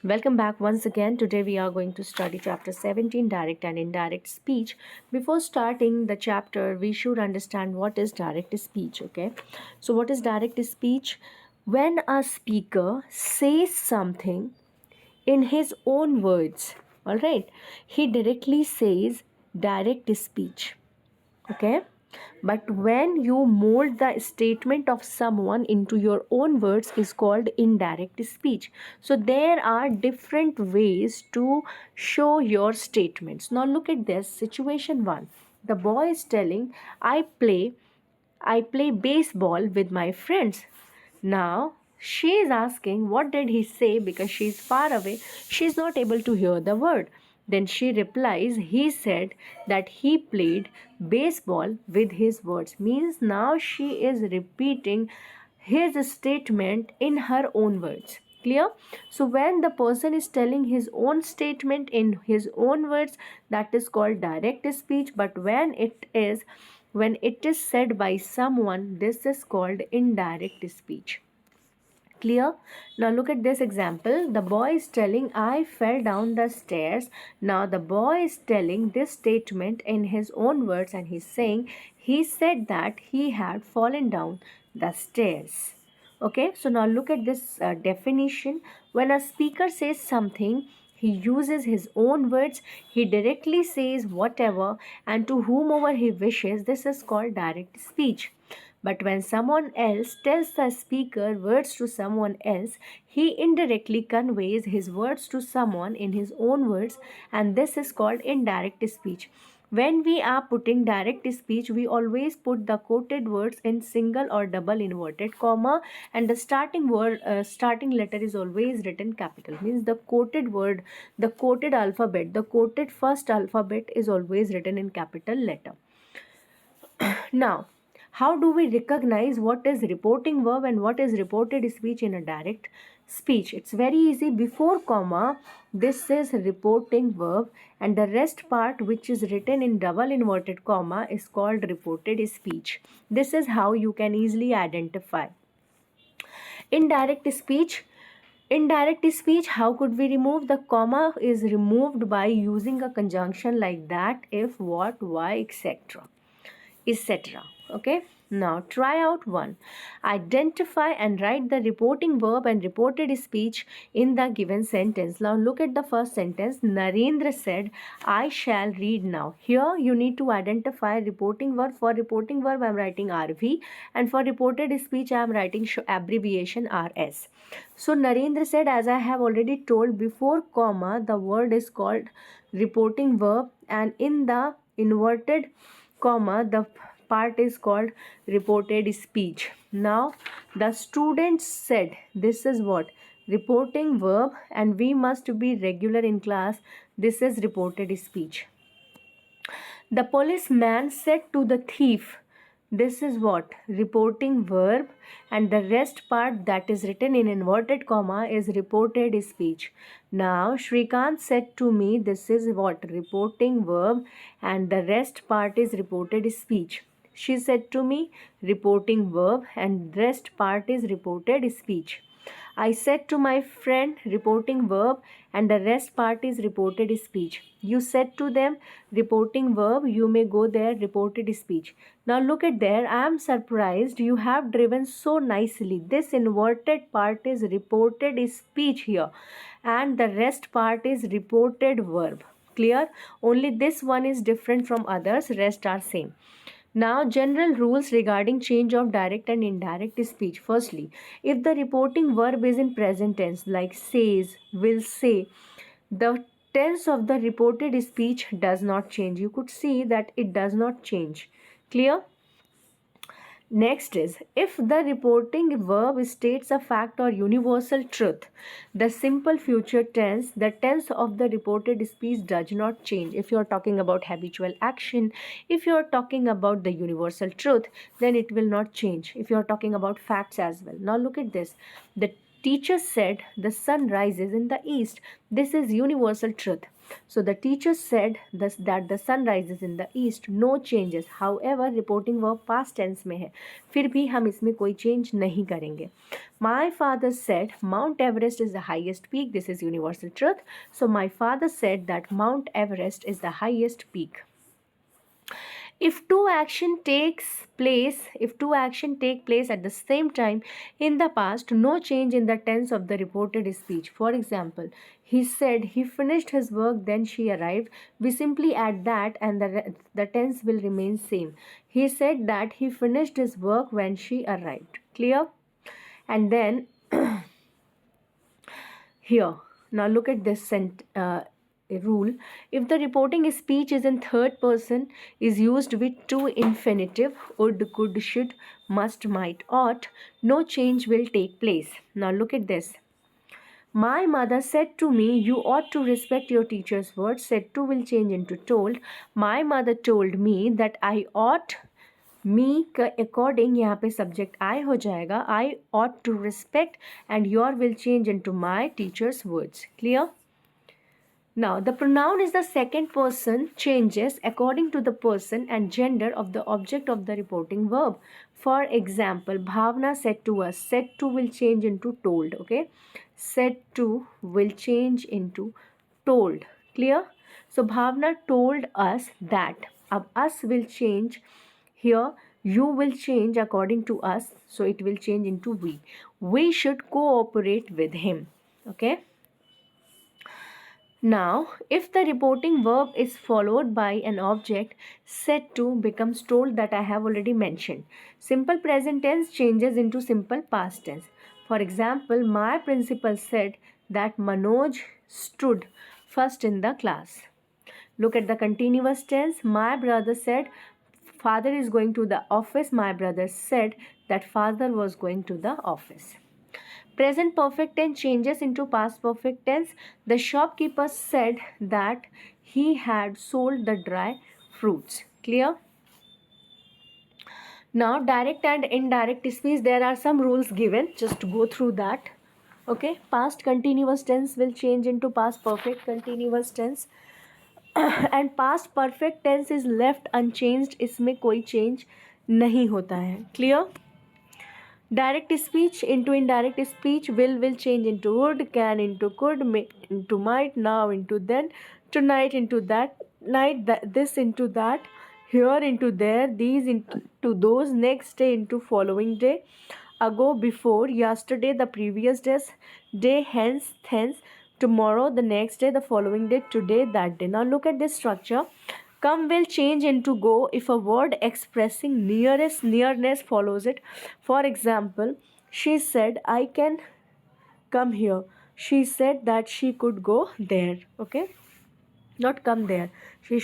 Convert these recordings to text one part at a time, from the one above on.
Welcome back once again. Today we are going to study chapter 17, direct and indirect speech. Before starting the chapter, we should understand what is direct speech, okay? So what is direct speech? When a speaker says something in his own words, all right? He directly says direct speech, okay? But when you mold the statement of someone into your own words is called indirect speech. So there are different ways to show your statements. Now look at this situation 1. The boy is telling, I play baseball with my friends. Now she is asking, what did he say? Because she is far away, she is not able to hear the word. Then she replies, he said that he played baseball with his words. Means now she is repeating his statement in her own words. Clear? So when the person is telling his own statement in his own words, that is called direct speech. But when it is said by someone, this is called indirect speech. Clear? Now look at this example. The boy is telling, I fell down the stairs. Now the boy is telling this statement in his own words and he's saying, he said that he had fallen down the stairs. Okay, so now look at this definition. When a speaker says something, he uses his own words, he directly says whatever and to whomever he wishes. This is called direct speech. But when someone else tells the speaker words to someone else, he indirectly conveys his words to someone in his own words, and this is called indirect speech. When we are putting direct speech, we always put the quoted words in single or double inverted comma, and the starting letter is always written capital. Means the quoted word, the quoted alphabet, the quoted first alphabet is always written in capital letter. Now, how do we recognize what is reporting verb and what is reported speech in a direct speech? It's very easy. Before comma, this is reporting verb, and the rest part, which is written in double inverted comma, is called reported speech. This is how you can easily identify. Indirect speech. Indirect speech, how could we remove? The comma is removed by using a conjunction like that, if, what, why, etc. Okay, now try out one. Identify and write the reporting verb and reported speech in the given sentence. Now look at the first sentence. Narendra said, I shall read now. Here you need to identify reporting verb. For reporting verb I am writing RV, and for reported speech I am writing abbreviation RS. So Narendra said, as I have already told, before comma the word is called reporting verb, and in the inverted comma the part is called reported speech. Now the student said, this is what? Reporting verb, and we must be regular in class. This is reported speech. The policeman said to the thief, this is what? Reporting verb, and the rest part that is written in inverted comma is reported speech. Now Shrikant said to me, this is what? Reporting verb, and the rest part is reported speech. She said to me, reporting verb, and rest part is reported speech. I said to my friend, reporting verb, and the rest part is reported speech. You said to them, reporting verb, you may go there, reported speech. Now look at there, I am surprised you have driven so nicely. This inverted part is reported speech here, and the rest part is reported verb. Clear? Only this one is different from others, rest are same. Now, general rules regarding change of direct and indirect speech. Firstly, if the reporting verb is in present tense, like says, will say, the tense of the reported speech does not change. You could see that it does not change. Clear? Next is, if the reporting verb states a fact or universal truth, the simple future tense, the tense of the reported speech does not change. If you are talking about habitual action, if you are talking about the universal truth, then it will not change. If you are talking about facts as well. Now look at this. The teacher said the sun rises in the east. This is universal truth. So the teacher said that the sun rises in the east. No changes. However, reporting verb past tense में है, फिर भी हम इसमें कोई change नहीं करेंगे. My father said Mount Everest is the highest peak. This is universal truth. So my father said that Mount Everest is the highest peak. If two action take place at the same time in the past, no change in the tense of the reported speech. For example, he said he finished his work, then she arrived. We simply add that and the tense will remain same. He said that he finished his work when she arrived. Clear? And then here, now look at this rule. If the reporting speech is in third person, is used with to infinitive, would, could, should, must, might, ought, no change will take place. Now look at this. My mother said to me, you ought to respect your teacher's words. Said to will change into told. My mother told me that I ought, मी का according यहाँ पे subject I हो जाएगा. आई ought to respect and your will change into my teacher's words. Clear? Now the pronoun is the second person changes according to the person and gender of the object of the reporting verb. For example, Bhavna said to us. Said to will change into told. Okay, said to will change into told. Clear? So Bhavna told us that. अब us will change. Here, you will change according to us, so it will change into we. We should cooperate with him. Okay. Now, if the reporting verb is followed by an object, said to becomes told that I have already mentioned. Simple present tense changes into simple past tense. For example, my principal said that Manoj stood first in the class. Look at the continuous tense. My brother said father is going to the office. My brother said that father was going to the office. Present perfect tense changes into past perfect tense. The shopkeeper said that he had sold the dry fruits. Clear? Now, direct and indirect speech, there are some rules given. Just go through that. Okay, past continuous tense will change into past perfect continuous tense. And past perfect tense is left unchanged. इसमें कोई change नहीं होता है. Clear? Direct speech into indirect speech. Will change into would, can into could, into might, now into then, tonight into that night, this into that, here into there, these into those, next day into following day, ago, before, yesterday, the previous day, hence, thence, tomorrow, the next day, the following day, today, that day. Now look at this structure. Come will change into go if a word expressing nearness follows it. For example, she said I can come here. She said that she could go there. Okay, not come there. She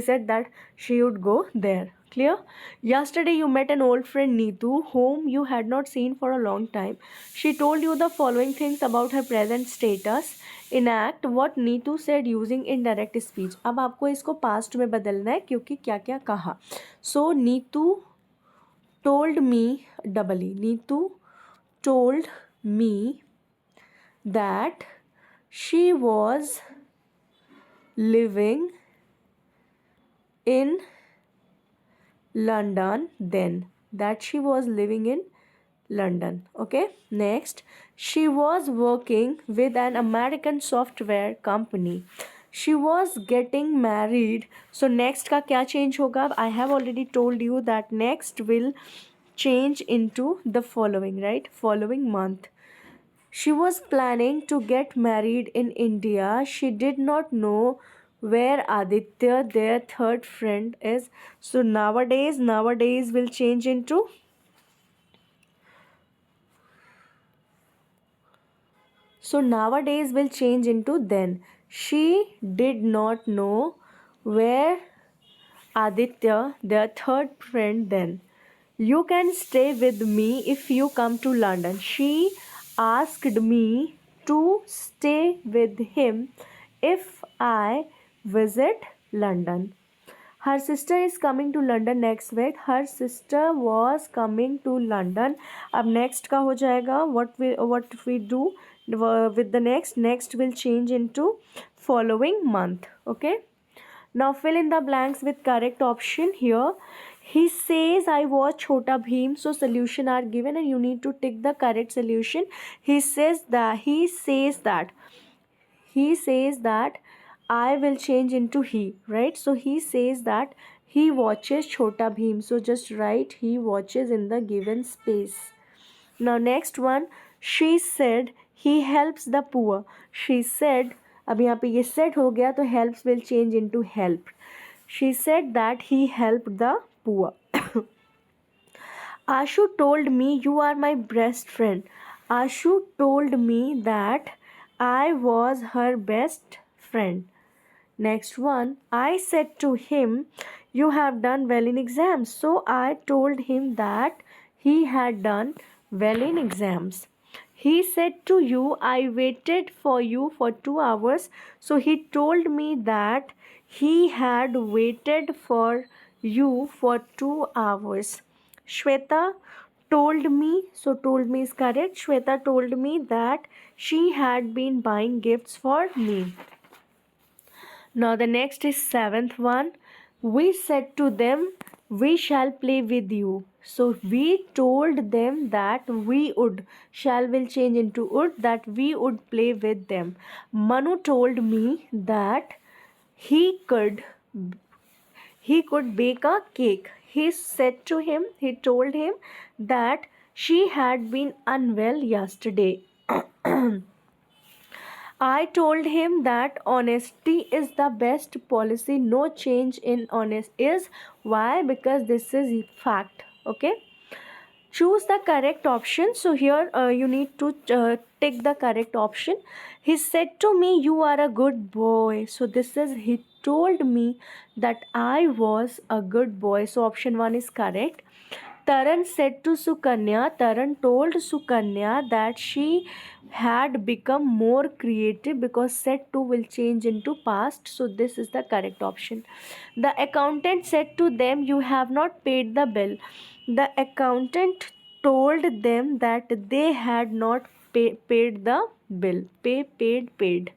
said that she would go there. Clear? Yesterday you met an old friend Neetu whom you had not seen for a long time. She told you the following things about her present status. Enact what Neetu said using indirect speech. अब आपको इसको past में बदलना है क्योंकि क्या क्या कहा. So Neetu told me doubly. Neetu told me that she was living in London then. That she was living in London. Okay, next, she was working with an American software company. She was getting married. So next का क्या change होगा? I have already told you that next will change into the following, right? Following month. She was planning to get married in India. She did not know where Aditya, their third friend, is. So nowadays will change into then. She did not know where Aditya, their third friend, then. You can stay with me if you come to London. She asked me to stay with him if I visit London. Her sister is coming to London next week. Her sister was coming to London. अब next का हो जाएगा what we do. with the next will change into following month. Okay, now fill in the blanks with correct option here. He says I was Chota Bheem. So solution are given and you need to tick the correct solution. He says that I will change into he, right? So he says that he watches Chota Bheem. So just write he watches in the given space. Now next one, she said he helps the poor. She said, अब यहाँ पे ये said हो गया तो helps will change into help. She said that he helped the poor. Ashu told me you are my best friend. Ashu told me that I was her best friend. Next one, I said to him, you have done well in exams. So I told him that he had done well in exams. He said to you, I waited for you for 2 hours. So he told me that he had waited for you for 2 hours. Shweta told me, so told me is correct. Shweta told me that she had been buying gifts for me. Now the next is seventh one. We said to them, we shall play with you. So we told them that we would. Shall will change into would, that we would play with them. Manu told me that he could he could bake a cake. He told him that she had been unwell yesterday. I told him that honesty is the best policy. No change in honest is why, because this is fact. Okay, choose the correct option. So here you need to take the correct option. He said to me, you are a good boy. So this is he told me that I was a good boy. So option 1 is correct. Taran said to Sukanya, Taran told Sukanya that she had become more creative, because said to will change into past. So this is the correct option. The accountant said to them, you have not paid the bill. The accountant told them that they had not paid the bill. Paid.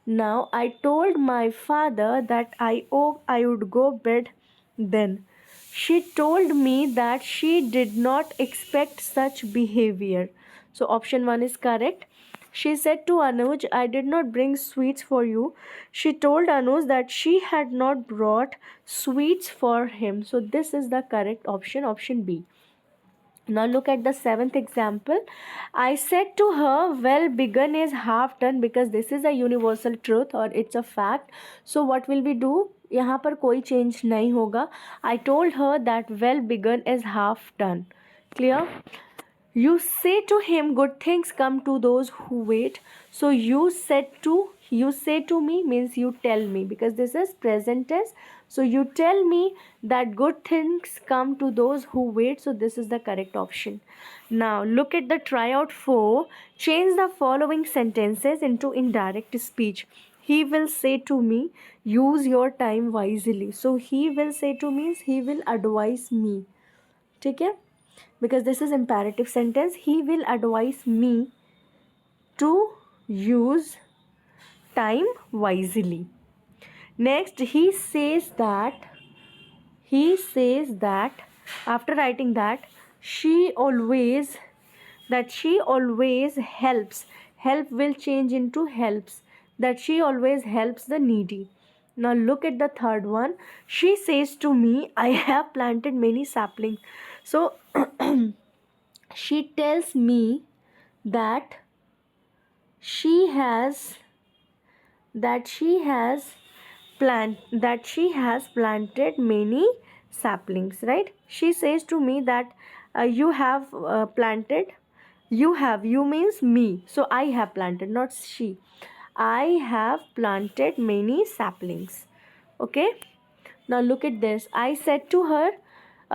Now I told my father that I would go bed then. She told me that she did not expect such behavior. So option 1 is correct. She said to Anuj, I did not bring sweets for you. She told Anuj that she had not brought sweets for him. So this is the correct option, option B. Now look at the seventh example. I said to her, well begun is half done, because this is a universal truth or it's a fact. So what will we do? यहाँ पर कोई change नहीं होगा. I told her that well begun is half done. Clear? You say to him, good things come to those who wait. So you say to me means you tell me, because this is present tense. So you tell me that good things come to those who wait. So this is the correct option. Now look at the tryout 4. Change the following sentences into indirect speech. He will say to me, use your time wisely. So he will say to means he will advise me. ठीक है, because this is imperative sentence. He will advise me to use time wisely. Next, he says that after writing that she always helps. Help will change into helps, that she always helps the needy. Now look at the third one. She says to me, I have planted many saplings. So she tells me that she has planted many saplings, right? She says to me that you have planted, you means me, so I have planted, not she. I have planted many saplings. Okay, now look at this. I said to her,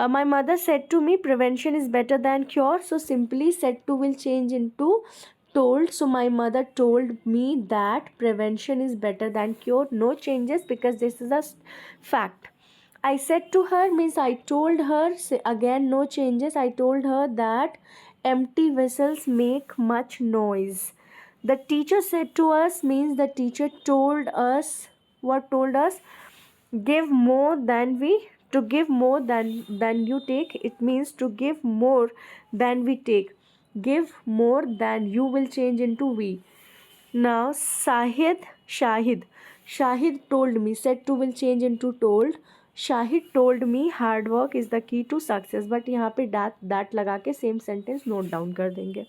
my mother said to me, prevention is better than cure. So simply said to will change into told. So my mother told me that prevention is better than cure. No changes, because this is a fact. I said to her means I told her. Again no changes. I told her that empty vessels make much noise. The teacher said to us means the teacher told us, what told us? Give more than we, to give more than you take. It means to give more than we take. Give more than you will change into we. Now Shahid told me, said to will change into told. Shahid told me hard work is the key to success. But यहाँ पे that लगा के same sentence note down कर देंगे.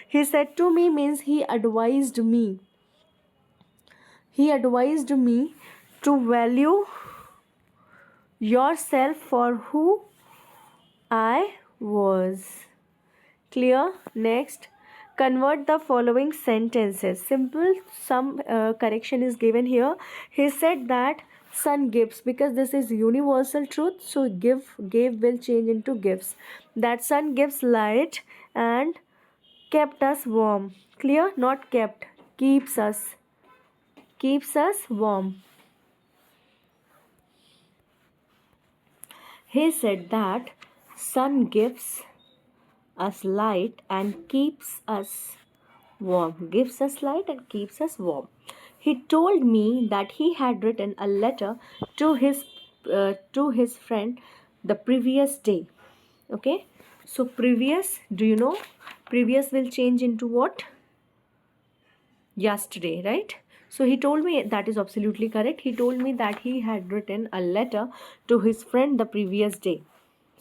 He said to me means he advised me. He advised me to value yourself for who I was. Clear? Next, convert the following sentences. Simple, some correction is given here. He said that sun gives, because this is universal truth, so gave will change into gives. That sun gives light and kept us warm. Clear? Not kept, keeps us warm. He said that sun gives us light and keeps us warm. Gives us light and keeps us warm. He told me that he had written a letter to his friend the previous day. Okay, so previous, do you know? Previous will change into what? Yesterday, right? So he told me, that is absolutely correct. He told me that he had written a letter to his friend the previous day.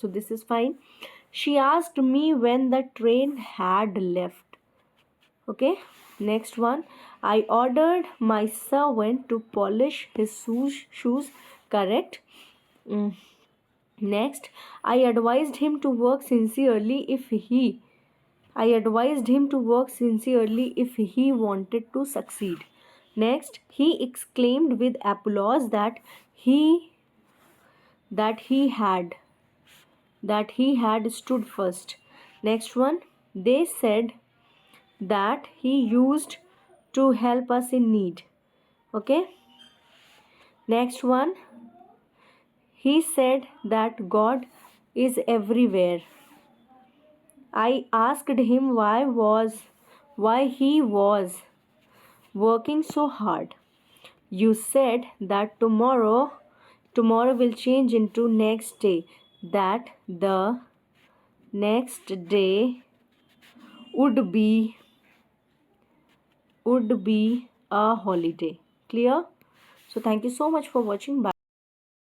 So this is fine. She asked me when the train had left. Okay, next one. I ordered my servant to polish his shoes. Correct. Next, I advised him to work sincerely if he wanted to succeed. Next, he exclaimed with applause that he had stood first. Next one, they said that he used to help us in need. Okay. Next one, he said that God is everywhere. I asked him why he was working so hard. You said that tomorrow will change into next day, that the next day would be a holiday. Clear? So thank you so much for watching. Bye.